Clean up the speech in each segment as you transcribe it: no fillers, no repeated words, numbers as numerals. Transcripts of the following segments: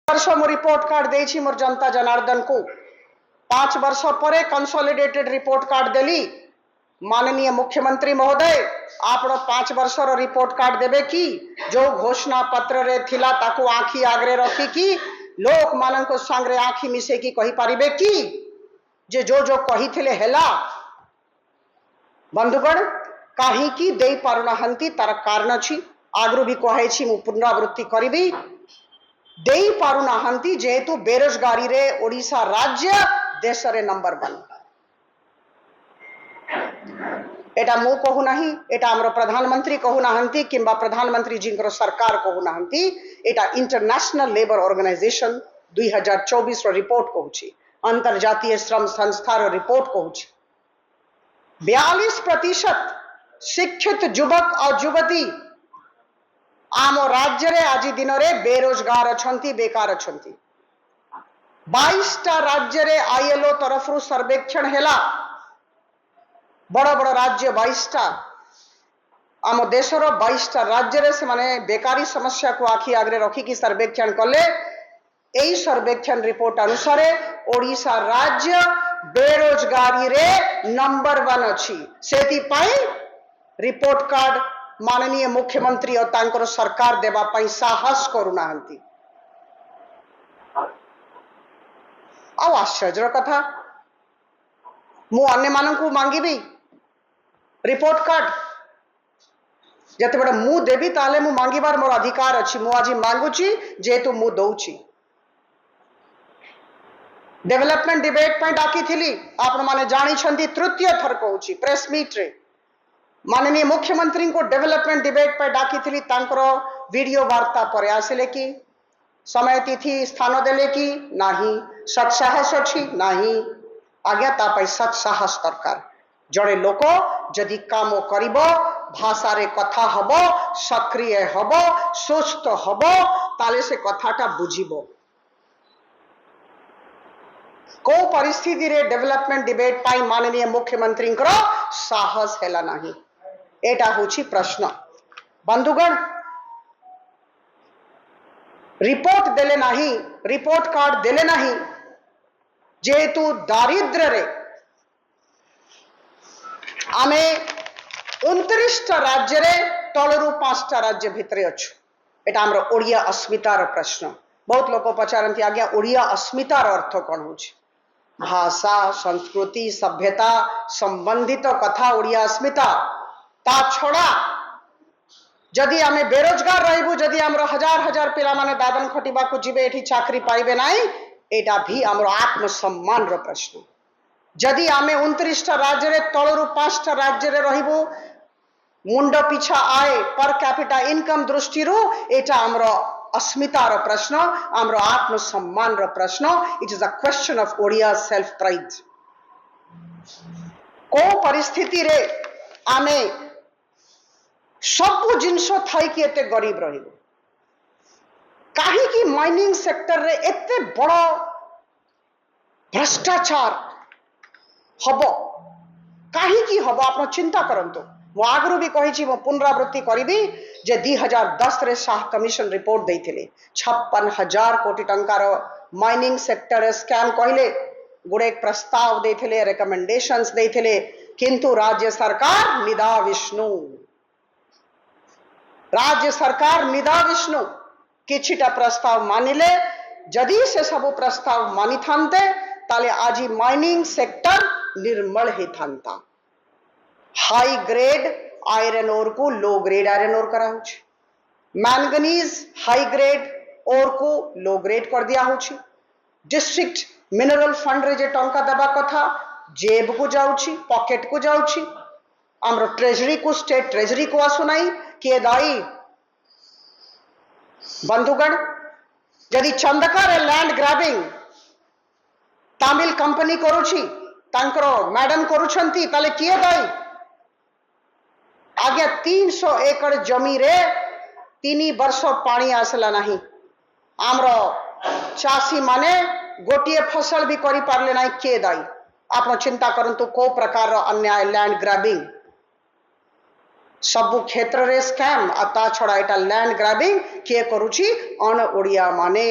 वर्ष मु report card देछि मोर जनता जनार्दन को 5 वर्ष पर कंसोलिडेटेड रिपोर्ट कार्ड देली। माननीय मुख्यमंत्री महोदय आप 5 वर्ष रिपोर्ट कार्ड देवे कि जो घोषणा पत्र रे थिला ताकू आखि आगरे रखी कि लोक मानक संगे आखि मिसे कि कहि पारिबे कि जे जो जो कही थिले हेला। बंधुगण कहीं की दे पारुनाहंती तार कारण अछि आगरु भी कहे छी मु पुनरावृत्ति करिबी दे पारुनाहंती जेहेतु बेरोजगारी रे ओडिशा राज्य देश रे नंबर 1। एटा मु कहू नहीं, एटा हमरो प्रधानमंत्री कहू नाहंती किंबा प्रधानमंत्री जी सरकार कहू नाहंती, एटा इंटरनेशनल लेबर ऑर्गेनाइजेशन 2024 रो रिपोर्ट कहूची, अंतर्जातीय श्रम संस्था रो रिपोर्ट कहूची। 42% शिक्षित युवक और युवती आम राज्य रे आज दिन रे बेरोजगार अछंती, बेकार अछंती। 22टा राज्य रे आईएलओ तरफ रु सर्वेक्षण हेला, बड़ बड़ राज्य 22टा आम देशर 22टा राज्य रे से माने बेकारी समस्या को आखि आगरे रखी कि सर्वेक्षण कले। एई सर्वेक्षण रिपोर्ट अनुसार ओडिशा राज्य बेरोजगारी रे नंबर 1 अछि। सेति पाई रिपोर्ट कार्ड माननीय मुख्यमंत्री और तांकर सरकार देबा पाई साहस करूनाहंती। आ आश्चर्य कथा मु अन्य मानकू मांगीबी रिपोर्ट कार्ड जते बड़ा मु देबी ताले मु मांगीबार मोर अधिकार अछि। मु आज मांगुची जेतु मु दउची। डेवलपमेंट डिबेट पे डाकी थिली आपण माने जानी छंती, तृतीय थर कहूची प्रेस मीट रे माननीय मुख्यमंत्री को डेवलपमेंट डिबेट पे डाकी थिली। तांकर वीडियो वार्ता पर आसिले कि समय तिथि स्थान देले कि नाही, सत्साहस अछि नाही। आज्ञा ता पई सत्साहस दरकार। जड़े लोक जदि काम करिबो, भाषा रे कथा हबो, सक्रिय हबो, सुस्थ हबो ताले से कथाटा बुझिबो। को परिस्थिति रे डेवलपमेंट डिबेट पाई माननीय मुख्यमंत्री साहस हेला नाही, एटा होची प्रश्न। बंधुगण रिपोर्ट देले नाही, रिपोर्ट कार्ड देले नाही जेहेतु दारिद्र्य रे आमे 29टा राज्य रे तलरू 5टा राज्य भितरे अच्छु। एटा हमरो ओडिया अस्मितार प्रश्न। बहुत लोग पचारती आज्ञा ओडिया अस्मितार अर्थ कौन होची? भाषा, संस्कृति, सभ्यता संबंधित कथा ओडिया अस्मिता। ता छड़ा जदि आमे बेरोजगार रहबू, जदि हमरो हजार हजार पिला माने दादन खटिबा को जिबे एठी चाकरी पाइबे नाही, एटा भी हमरो आत्मसम्मान रो प्रश्न। जदि आमे 29टा राज्य रे तलरू 5टा राज्य रे रहबू, मुंड पिछा आय पर कैपिटा इनकम दृष्टि रू एटा हमरो अस्मिता रो प्रश्न, हमरो आत्मसम्मान रो प्रश्न। It is a question of Odia self pride. को परिस्थिति रे आमे सब जिनस थाई कि एते गरीब रहिबो? काहे कि माइनिंग सेक्टर रे एते बड़ भ्रष्टाचार हबो? काहे कि हबो आपण चिंता करंतु। मु आगरु भी कहि छी, मु पुनरावृत्ति करिबी जे 2010 रे शाह कमिशन रिपोर्ट देइथिले 56,000 कोटी टंकार माइनिंग सेक्टर स्कैम कहले गुड़े प्रस्ताव देइथिले, रिकमेंडेशंस देइथिले, किंतु राज्य सरकार निदा विष्णु, राज्य सरकार निदा विष्णु किछिटा प्रस्ताव मानिले। जदि से सब प्रस्ताव मानि थांते ताले आज माइनिंग सेक्टर निर्मल ही थांता। हाई ग्रेड आयरन ओर को लो ग्रेड आयरन ओर करा होछि, मैंगनीज हाई ग्रेड ओर को लो ग्रेड कर दिया होछि। डिस्ट्रिक्ट मिनरल फंड रे जे टंका दबा कथा जेब को जाउछि, पॉकेट को जाउछि, हमरो ट्रेजरी को स्टेट ट्रेजरी को आसु नाही किए दाई। बंधुगण यदि चंदकार लैंड ग्रैबिंग तमिल कंपनी करुछि, तांकर मैडम करुछंती, ताले किए दाई? आगे 300 एकड़ जमी रे 3 वर्ष पानी आसला नहीं। आमरो चासी माने गोटिए फसल भी करि पारले नहीं, किए दाई? आपण चिंता करंतु को प्रकार अन्याय लैंड ग्रैबिंग सबु क्षेत्र रे स्कैम। आ ता छड़ा एटा लैंड ग्रैबिंग किए करुछि? अन ओडिया माने।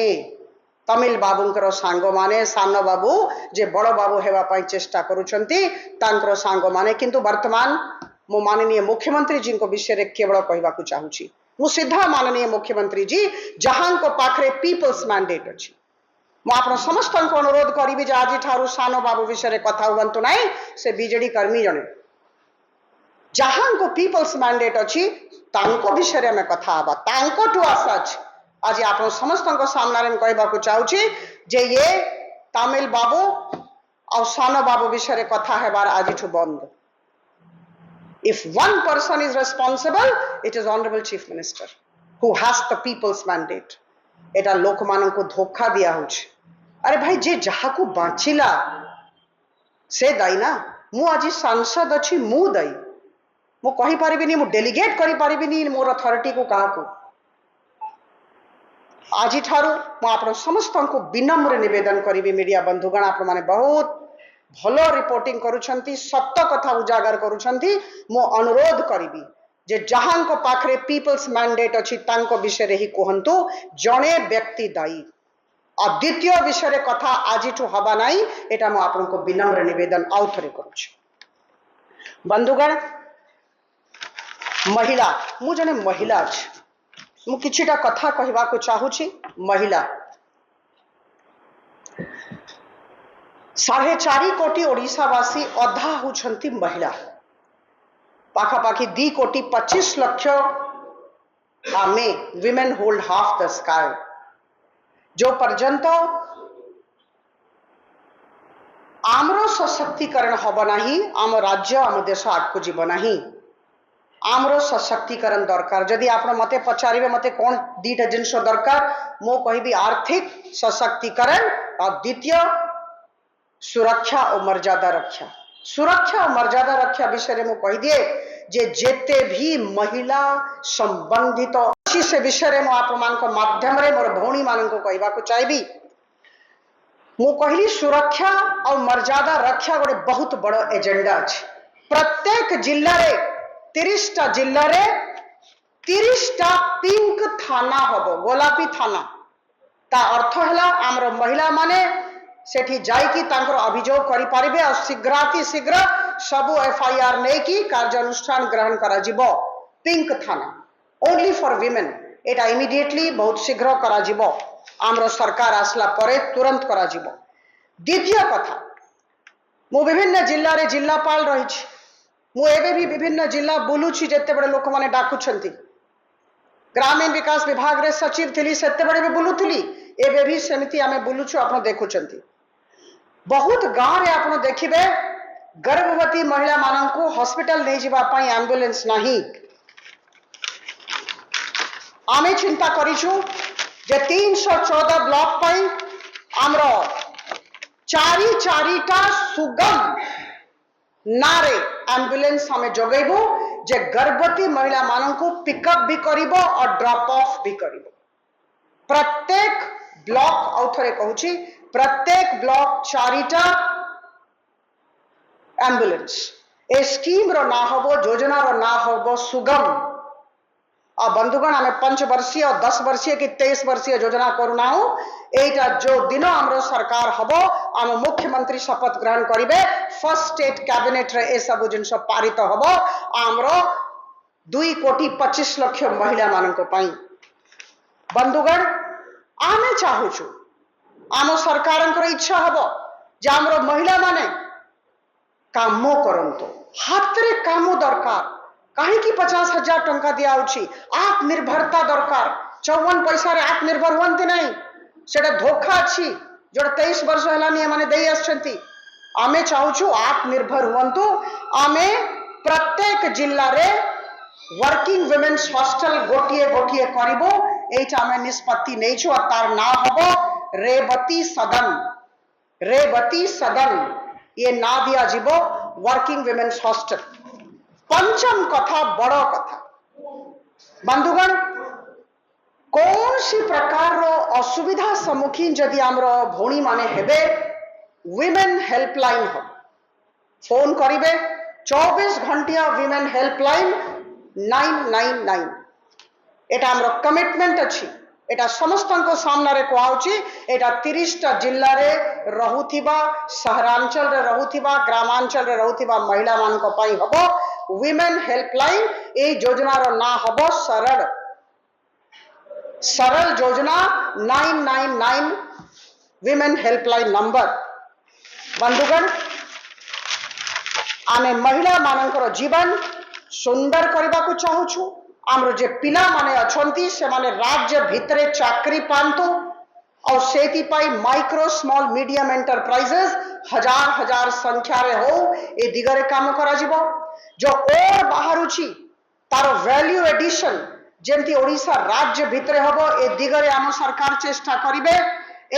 तमिल बाबूंकर सांग माने सान बाबू जे बड़ बाबू हेबा पई चेष्टा करूछंती तांकर सांग माने किंतु वर्तमान मो माननीय मुख्यमंत्री जी को विषय रे केवल कहबा को चाहूची मु सीधा माननीय मुख्यमंत्री जी जहां को पाखरे पीपल्स मैंडेट अछि मु आपण समस्त को अनुरोध करिबि जे आज ठारू सान बाबू विषय रे कथा हुंतु नै से बीजेडी कर्मी जने जहां को पीपल्स मैंडेट अछि तांको विषय रे में कथा हबा तांको टू सच आज आप समस्त सामने कहवाक चाहूँगी जे ये तमिल बाबू और सान बाबू विषय कथा हेबार आज बंद if one person is responsible it is honourable chief minister who has the peoples mandate एटा लोक मान को धोखा दिया हो अरे भाई जे जहा को बाँचिला से दायी ना मु आज सांसद अच्छी मु दायी मु कहि परिबिनी मु डेलीगेट करि परिबिनी मोर अथॉरिटी को कहा को आज ठारू मु आप समस्त को विनम्र निवेदन करी मीडिया बंधुगण आप माने बहुत भलो रिपोर्टिंग करुछंती सत्य कथा उजागर करुछंती मु अनुरोध करी जे जहां को पाखरे पीपल्स मैंडेट अछि तांको विषय रे ही कहंतु जणे व्यक्ति दायी और द्वितीय विषय रे कथा आज हवा नाई एटा मु आपन को विनम्र निवेदन आउ थरे करूछि बंधुगण महिला मु जने महिला अछि मु किछिटा कथा कहवा को चाहूची महिला 4.5 कोटी ओडिशावासी अधा होछंती महिला पाखापाखि 2 कोटी 25 लक्ष आमे women hold half the sky जो पर्यंत आमरो सशक्तिकरण हब नाही आम राज्य आम देश आगको जीव नाही आमरो सशक्तिकरण दरकार जदि आप मते पचारे मते कौन दीटा जिनस दरकार मो कहबी आर्थिक सशक्तिकरण और द्वितीय सुरक्षा और मर्यादा रक्षा विषय में कह दिए जे जेते भी महिला संबंधित से विषय में आप माध्यम रे मोर भौणी मान को कहवा को चाहिए मु कहली सुरक्षा और मर्यादा रक्षा गोटे बहुत बड़ एजेंडा अच्छे प्रत्येक जिल्ला रे 30टा जिल्ला रे 30टा पिंक थाना हबो गोलापी थाना ता अर्थ है आमर महिला माने सेठी जाइकी तांकर अभियोग करि पारिबे और शीघ्राति शीघ्र सबु एफआईआर नै की कार्यानुष्ठान ग्रहण करा जिवो पिंक थाना only for women Etah immediately बहुत शीघ्र करा जिवो आमर सरकार आसला परे तुरंत करा जिवो द्वितीय कथा मु विभिन्न जिल्ला रे जिल्लापाल रही मु एबे भी विभिन्न जिला बुलुछि जेते बड़े लोक माने डाकुछंती ग्रामीण विकास विभाग रे सचिव थिली सेते बड़े भी बुलुथिली एबे भी सेमिति आमे बुलुछु आपण देखुछंती बहुत गांव रे आपण देखिबे गर्भवती महिला मानन को हॉस्पिटल नै जिबा पई एम्बुलेंस नाही आमे चिंता करिछु जे 314 ब्लॉक पई हमरो चारिटा सुगम नारे एम्बुलेंस हमें जगैबो जे गर्भवती महिला मानन को पिकअप भी करिबो और ड्रॉप ऑफ भी करिबो प्रत्येक ब्लॉक औथरे कहूची प्रत्येक ब्लॉक 4टा एम्बुलेंस ए स्कीम रो ना हबो योजना रो ना हबो सुगम आ बंधुगण आम 5 वर्षीय 10 वर्षीय कि 23 वर्षीय योजना करूना एटा जो दिन आमरो सरकार हबो आम मुख्यमंत्री शपथ ग्रहण करिवे फर्स्ट स्टेट कैबिनेट रे ए सब जिनस पारित हबो आमरो 2 कोटी 25 लाख महिला मानक पई बंधुगण आमे चाहूछु आम सरकार इच्छा हबो जे आमरो महिला माने काम करंतो हाथ रे काम दरकार कहीं 50,000 टंका दिया आत्मनिर्भरता दरकार 54 पैसा रे आत्मनिर्भर हुंती नहीं सेटा धोखा अच्छी जो 23 वर्ष है माने दे आछंती आमे चाहूछु आत्मनिर्भर हुंतु आमे प्रत्येक जिल्ला रे वर्किंग वुमेन्स हॉस्टल गोटिए गोटिए करिबो एटा आमे निष्पत्ति नेछु आ तार ना हबो रेवती सदन ये ना दिया जीवो वर्किंग वुमेन्स हॉस्टल पंचम कथा बड़ कथा बंधुगण कौन सी प्रकार रो असुविधा सम्मुखीन जदि आमरो भौणी माने हेबे विमेन हेल्पलाइन हो फोन करिवे 24 घंटिया विमेन हेल्पलाइन 999 एटा आमरो कमिटमेंट अछि এটা সমস্তଙ୍କ ସାମ୍ନାରେ କୁହାଉଛି এটা 30টা ଜିଲ୍ଲାରେ ରହୁଥିବା ସହରାଞ୍ଚଳରେ ରହୁଥିବା ଗ୍ରାମାଞ୍ଚଳରେ ରହୁଥିବା ମହିଳାମାନଙ୍କ ପାଇଁ ହବ ୱିମେନ୍ ହେଲ୍ପଲାଇନ୍। এই ଯୋଜନାର ନାଁ ହବ ସରଳ ସରଳ ଯୋଜନା 999 ୱିମେନ୍ ହେଲ୍ପଲାଇନ୍ ନମ୍ବର। ବନ୍ଧୁଗଣ ଆମେ ମହିଳାମାନଙ୍କର ଜୀବନ ସୁନ୍ଦର କରିବାକୁ ଚାହୁଛୁ। ଆମର ଯେ ପିଲାମାନେ ଅଛନ୍ତି ସେମାନେ ରାଜ୍ୟ ଭିତରେ ଚାକିରି ପାଆନ୍ତୁ ଆଉ ସେଥିପାଇଁ ମାଇକ୍ରୋ ସ୍ମଲ ମିଡିୟମ ଏଣ୍ଟରପ୍ରାଇଜେସ୍ हजार हजार ସଂଖ୍ୟାରେ ହଉ ଏ ଦିଗରେ କାମ କରାଯିବ। जो और ବାହାରୁଛି ତାର ଭ୍ୟାଲ୍ୟୁ ଏଡିସନ ଯେମିତି ଓଡ଼ିଶା ରାଜ୍ୟ ଭିତରେ ହବ ଏ ଦିଗରେ ଆମ ସରକାର ଚେଷ୍ଟା କରିବେ।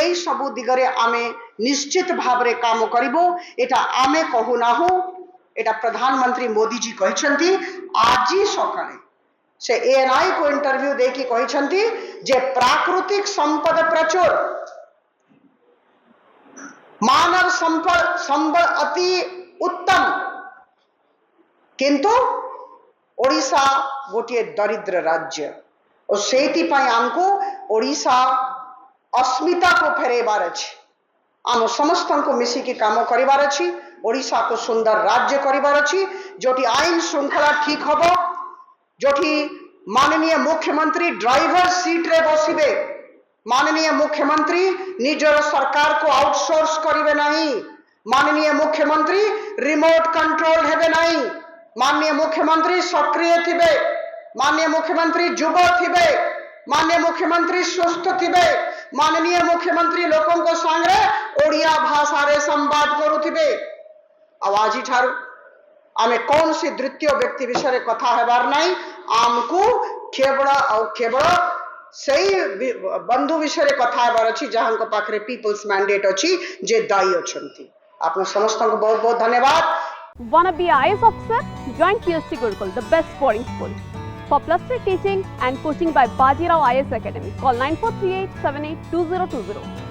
এই ସବୁ ଦିଗରେ ଆମେ ନିଶ୍ଚିତ ଭାବରେ କାମ କରିବୁ। এটা ଆମେ କହୁନାହୁଁ, এটা ପ୍ରଧାନମନ୍ତ୍ରୀ ମୋଦିଜୀ କହିଛନ୍ତି। ଆଜି ସକାଳେ से एएनआई को इंटरव्यू देकी कहिसंती जे प्राकृतिक संपद प्रचुर मानव संपद अति उत्तम किंतु ओडिशा गोटे दरिद्र राज्य और सेति पई हमको ओडिशा अस्मिता को फेरेबार अछि। आम समस्त को मिसी की काम करिवार अछि। ओडिशा को सुंदर राज्य करिवार अछि जोटी आईन श्रृंखला ठीक हबो, जोठी माननीय मुख्यमंत्री ड्राइवर सीट रे बसिबे। माननीय मुख्यमंत्री निजर सरकार को आउटसोर्स करिवे नहीं। माननीय मुख्यमंत्री रिमोट कंट्रोल हेबे नहीं। माननीय मुख्यमंत्री सक्रिय थिबे। माननीय मुख्यमंत्री युव थिबे। माननीय मुख्यमंत्री सुस्थ थिबे। माननीय मुख्यमंत्री लोकों को सांगरे ओडिया भाषा रे संवाद करुथिबे। आवाजी ठारू आमे कौन सी द्वितीय व्यक्ति विषय कथा हेबार नहीं। आमको केवल सही बंधु विषय कथा हेबार अछि जहां को पाखरे पीपल्स मैंडेट अछि जे दायी अछंती। आपन समस्त को बहुत बहुत धन्यवाद। Wanna be IAS officer? Join PST Gurukul, the best boarding school. For plus 3 teaching and coaching by Bajirao IAS Academy, call 9438 782020.